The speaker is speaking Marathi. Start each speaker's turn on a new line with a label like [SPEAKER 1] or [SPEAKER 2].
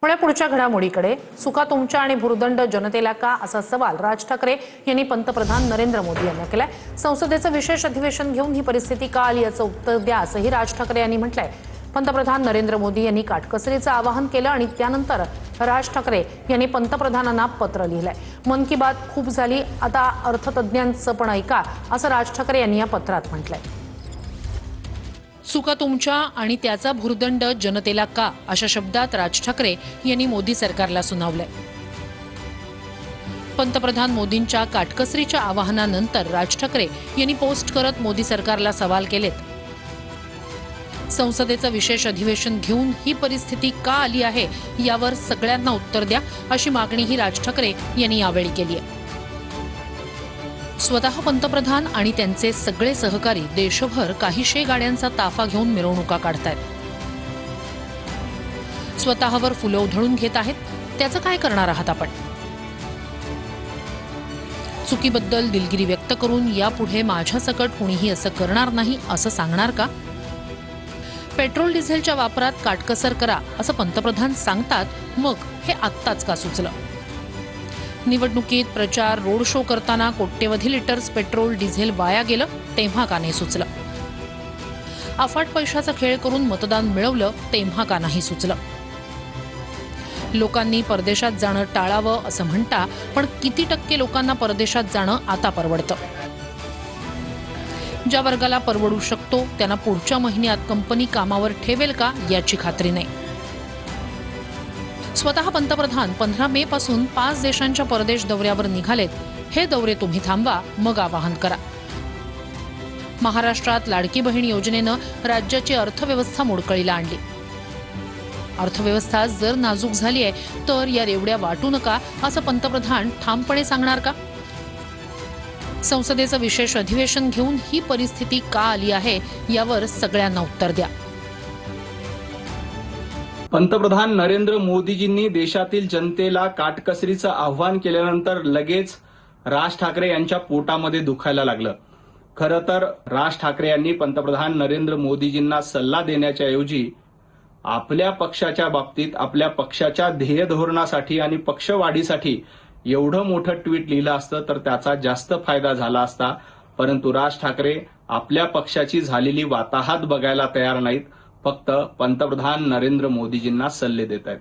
[SPEAKER 1] पुढे पुढच्या घडामोडीकडे सुका तुमच्या आणि भुर्दंड जनतेला का असा सवाल राज ठाकरे यांनी पंतप्रधान नरेंद्र मोदी यांना केलाय। संसदेचं विशेष अधिवेशन घेऊन ही परिस्थिती का आली याचं उत्तर द्या असंही राज ठाकरे यांनी म्हटलंय। पंतप्रधान नरेंद्र मोदी यांनी काटकसरीचं आवाहन केलं आणि त्यानंतर राज ठाकरे यांनी पंतप्रधानांना पत्र लिहिलंय। मन की बात खूप झाली, आता अर्थतज्ञांचं पण ऐका असं राज ठाकरे यांनी या पत्रात म्हटलंय। सुका तुमच्या आणि त्याचा भुर्दंड जनतेला का अशा शब्दात राज ठाकरे यांनी मोदी सरकारला सुनावलंय। पंतप्रधान मोदींच्या काटकसरीच्या आवाहनानंतर राज ठाकरे यांनी पोस्ट करत मोदी सरकारला सवाल केलेत। संसदेचं विशेष अधिवेशन घेऊन ही परिस्थिती का आली आहे यावर सगळ्यांना उत्तर द्या अशी मागणीही राज ठाकरे यांनी यावेळी केली आहे। स्वतः पंतप्रधान आणि त्यांचे सगळे सहकारी देशभर काहीशे गाड्यांचा ताफा घेऊन मिरवणुका काढतायत, स्वतःवर फुलं उधळून घेत आहेत। त्याचं काय करणार आहात आपण? चुकीबद्दल दिलगिरी व्यक्त करून यापुढे माझ्यासकट कुणीही असं करणार नाही असं सांगणार का? पेट्रोल डिझेलच्या वापरात काटकसर करा असं पंतप्रधान सांगतात, मग हे आत्ताच का सुचलं? निवडणुकीत प्रचार रोड शो करताना कोट्यवधी लिटर्स पेट्रोल डिझेल वाया गेलं तेव्हा का नाही सुचलं? अफाट पैशाचा खेळ करून मतदान मिळवलं तेव्हा का नाही सुचलं? लोकांनी परदेशात जाणं टाळावं असं म्हणता, पण किती टक्के लोकांना परदेशात जाणं आता परवडतं? ज्या वर्गाला परवडू शकतो त्यांना पुढच्या महिन्यात कंपनी कामावर ठेवेल का याची खात्री नाही। स्वतः पंतप्रधान 15 मे पासून 5 देशांच्या परदेश दौऱ्यावर निघालेत। हे दौरे तुम्ही थांबवा, मग आवाहन करा। महाराष्ट्रात लाडकी बहीण योजनेनं राज्याची अर्थव्यवस्था मोडकळीला आणली। अर्थव्यवस्था जर नाजूक झाली आहे तर या रेवड्या वाटू नका असं पंतप्रधान ठामपणे सांगणार का? संसदेचं विशेष अधिवेशन घेऊन ही परिस्थिती का आली आहे यावर सगळ्यांना उत्तर द्या।
[SPEAKER 2] पंतप्रधान नरेंद्र मोदीजींनी देशातील जनतेला काटकसरीचं आव्हान केल्यानंतर लगेच राज ठाकरे यांच्या पोटामध्ये दुखायला लागलं। खरं तर राज ठाकरे यांनी पंतप्रधान नरेंद्र मोदीजींना सल्ला देण्याच्या ऐवजी आपल्या पक्षाच्या बाबतीत आपल्या पक्षाच्या ध्येय धोरणासाठी आणि पक्षवाढीसाठी एवढं मोठं ट्विट लिहिलं असतं तर त्याचा जास्त फायदा झाला असता। परंतु राज ठाकरे आपल्या पक्षाची झालेली वाताहत बघायला तयार नाहीत, फक्त पंतप्रधान नरेंद्र मोदीजींना सल्ले देत आहेत।